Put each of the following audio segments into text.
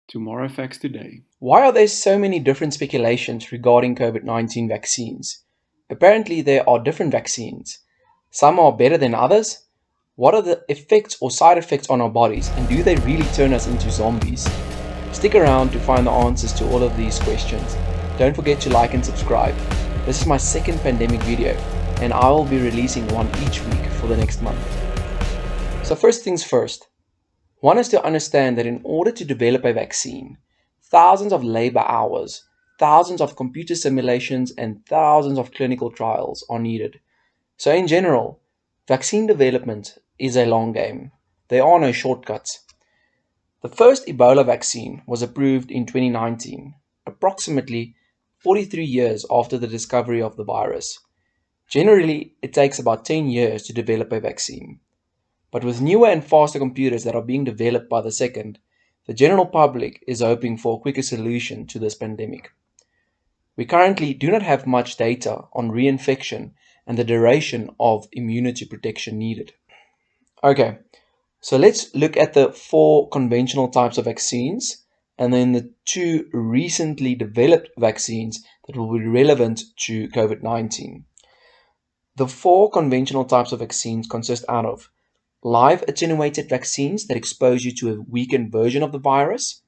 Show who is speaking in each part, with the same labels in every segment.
Speaker 1: to more effects today.
Speaker 2: Why are there so many different speculations regarding COVID-19 vaccines? Apparently, there are different vaccines. Some are better than others. What are the effects or side effects on our bodies, and do they really turn us into zombies? Stick around to find the answers to all of these questions. Don't forget to like and subscribe. This is my second pandemic video, and I will be releasing one each week for the next month. So first things first, one is to understand that in order to develop a vaccine, thousands of labor hours, thousands of computer simulations, and thousands of clinical trials are needed. So in general, vaccine development is a long game. There are no shortcuts. The first Ebola vaccine was approved in 2019, approximately 43 years after the discovery of the virus. Generally, it takes about 10 years to develop a vaccine. But with newer and faster computers that are being developed by the second, the general public is hoping for a quicker solution to this pandemic. We currently do not have much data on reinfection and the duration of immunity protection needed. Okay, so let's look at the 4 conventional types of vaccines and then the 2 recently developed vaccines that will be relevant to COVID-19. The 4 conventional types of vaccines consist out of live attenuated vaccines that expose you to a weakened version of the virus,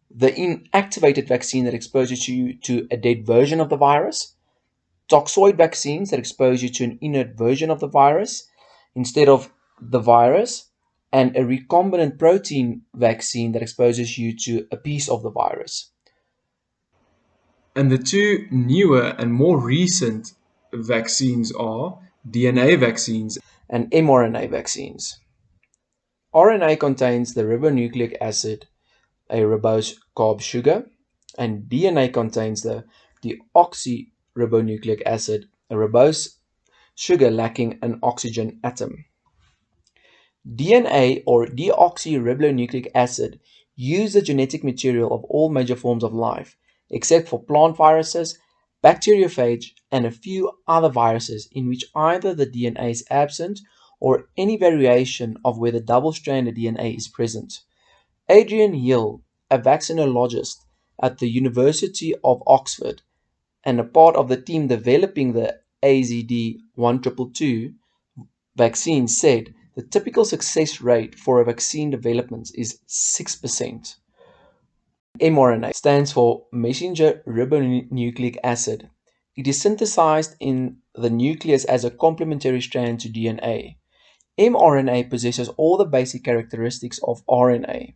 Speaker 2: the inactivated vaccine that exposes you to a dead version of the virus, toxoid vaccines that expose you to an inert version of the virus instead of the virus, and a recombinant protein vaccine that exposes you to a piece of the virus.
Speaker 1: And the 2 newer and more recent vaccines are DNA vaccines
Speaker 2: and mRNA vaccines. RNA contains the ribonucleic acid, a ribose carb sugar, and DNA contains the deoxyribonucleic acid, a ribose sugar lacking an oxygen atom. DNA or deoxyribonucleic acid use the genetic material of all major forms of life, except for plant viruses, bacteriophage, and a few other viruses in which either the DNA is absent or any variation of where the double-stranded DNA is present. Adrian Hill, a vaccinologist at the University of Oxford and a part of the team developing the AZD1222 vaccine, said the typical success rate for a vaccine development is 6%. mRNA stands for messenger ribonucleic acid. It is synthesized in the nucleus as a complementary strand to DNA. mRNA possesses all the basic characteristics of RNA.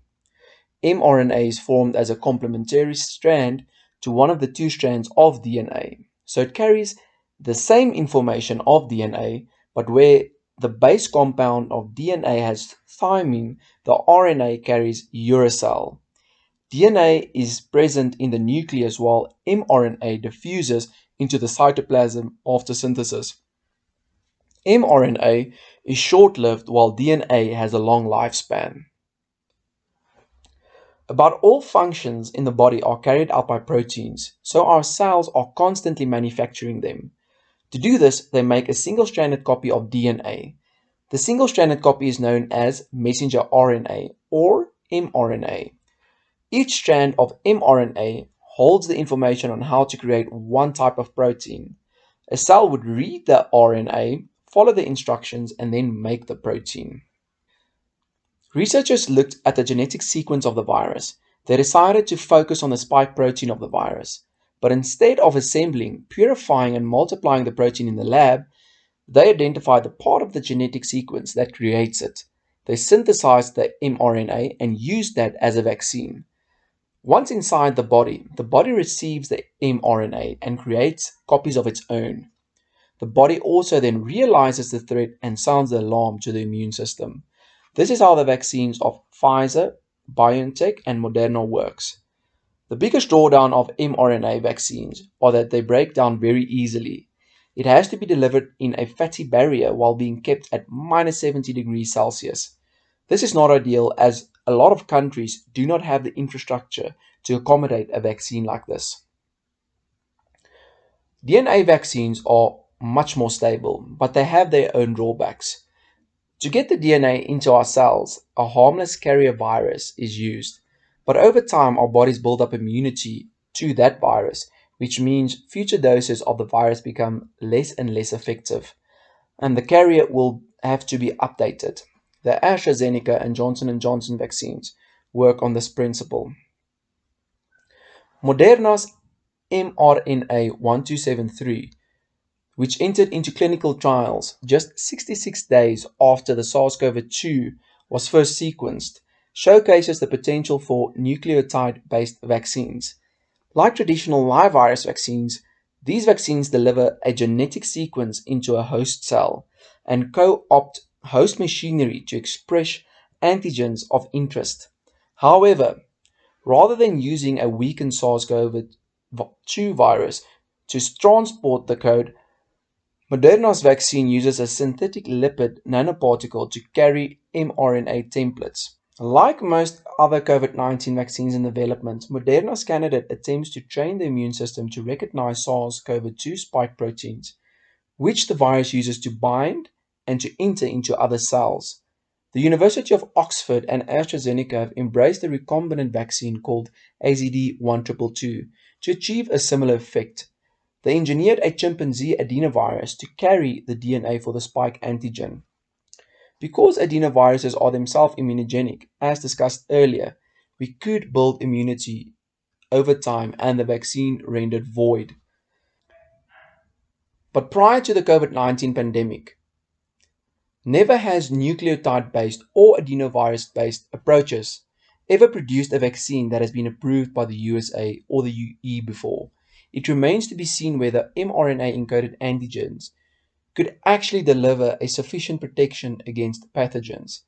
Speaker 2: mRNA is formed as a complementary strand to one of the 2 strands of DNA. So it carries the same information of DNA, but where the base compound of DNA has thymine, the RNA carries uracil. DNA is present in the nucleus while mRNA diffuses into the cytoplasm after synthesis. mRNA is short-lived while DNA has a long lifespan. About all functions in the body are carried out by proteins, so our cells are constantly manufacturing them. To do this, they make a single-stranded copy of DNA. The single-stranded copy is known as messenger RNA or mRNA. Each strand of mRNA holds the information on how to create one type of protein. A cell would read the RNA, follow the instructions, and then make the protein. Researchers looked at the genetic sequence of the virus. They decided to focus on the spike protein of the virus, but instead of assembling, purifying, and multiplying the protein in the lab, they identified the part of the genetic sequence that creates it. They synthesized the mRNA and used that as a vaccine. Once inside the body receives the mRNA and creates copies of its own. The body also then realizes the threat and sounds the alarm to the immune system. This is how the vaccines of Pfizer, BioNTech, and Moderna works. The biggest drawdown of mRNA vaccines are that they break down very easily. It has to be delivered in a fatty barrier while being kept at minus 70 degrees Celsius. This is not ideal as a lot of countries do not have the infrastructure to accommodate a vaccine like this. DNA vaccines are much more stable, but they have their own drawbacks. To get the DNA into our cells, a harmless carrier virus is used. But over time, our bodies build up immunity to that virus, which means future doses of the virus become less and less effective, and the carrier will have to be updated. The AstraZeneca and Johnson & Johnson vaccines work on this principle. Moderna's mRNA 1273, which entered into clinical trials just 66 days after the SARS-CoV-2 was first sequenced, showcases the potential for nucleotide-based vaccines. Like traditional live virus vaccines, these vaccines deliver a genetic sequence into a host cell and co-opt host machinery to express antigens of interest. However, rather than using a weakened SARS-CoV-2 virus to transport the code, Moderna's vaccine uses a synthetic lipid nanoparticle to carry mRNA templates. Like most other COVID-19 vaccines in development, Moderna's candidate attempts to train the immune system to recognize SARS-CoV-2 spike proteins, which the virus uses to bind and to enter into other cells. The University of Oxford and AstraZeneca have embraced a recombinant vaccine called AZD1222 to achieve a similar effect. They engineered a chimpanzee adenovirus to carry the DNA for the spike antigen. Because adenoviruses are themselves immunogenic, as discussed earlier, we could build immunity over time and the vaccine rendered void. But prior to the COVID-19 pandemic, never has nucleotide-based or adenovirus-based approaches ever produced a vaccine that has been approved by the USA or the UE before. It remains to be seen whether mRNA-encoded antigens could actually deliver a sufficient protection against pathogens.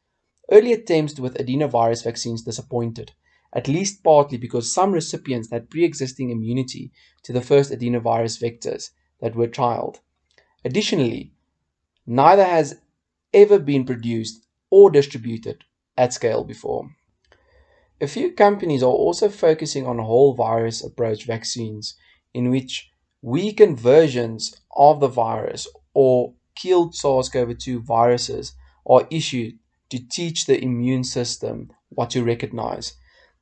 Speaker 2: Early attempts with adenovirus vaccines disappointed, at least partly because some recipients had pre-existing immunity to the first adenovirus vectors that were trialed. Additionally, neither has ever been produced or distributed at scale before. A few companies are also focusing on whole virus approach vaccines, in which weakened versions of the virus or killed SARS-CoV-2 viruses are issued to teach the immune system what to recognize.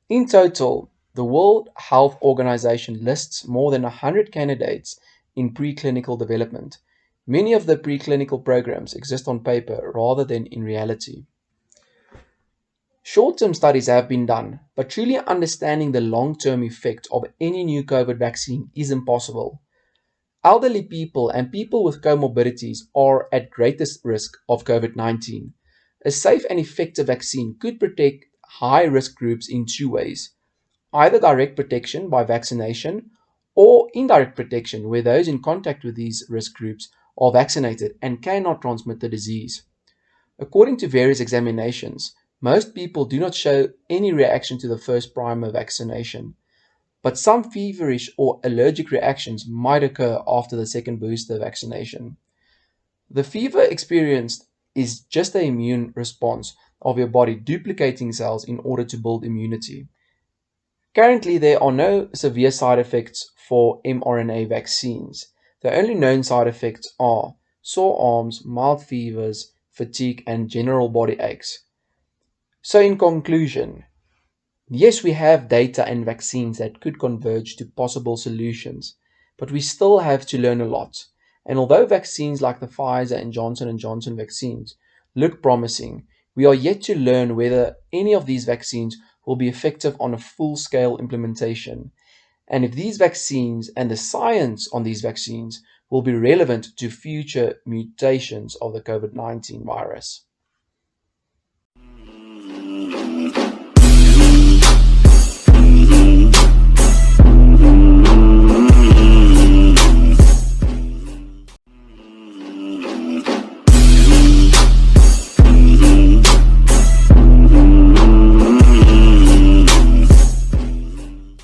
Speaker 2: In total, the World Health Organization lists more than 100 candidates in preclinical development. Many of the preclinical programs exist on paper rather than in reality. Short-term studies have been done, but truly understanding the long-term effect of any new COVID vaccine is impossible. Elderly people and people with comorbidities are at greatest risk of COVID-19. A safe and effective vaccine could protect high-risk groups in two ways: either direct protection by vaccination or indirect protection where those in contact with these risk groups are vaccinated and cannot transmit the disease. According to various examinations, most people do not show any reaction to the first primer vaccination, but some feverish or allergic reactions might occur after the second booster vaccination. The fever experienced is just the immune response of your body duplicating cells in order to build immunity. Currently, there are no severe side effects for mRNA vaccines. The only known side effects are sore arms, mild fevers, fatigue, and general body aches. So, in conclusion, yes, we have data and vaccines that could converge to possible solutions, but we still have to learn a lot. And although vaccines like the Pfizer and Johnson & Johnson vaccines look promising, we are yet to learn whether any of these vaccines will be effective on a full-scale implementation, and if these vaccines and the science on these vaccines will be relevant to future mutations of the COVID-19 virus.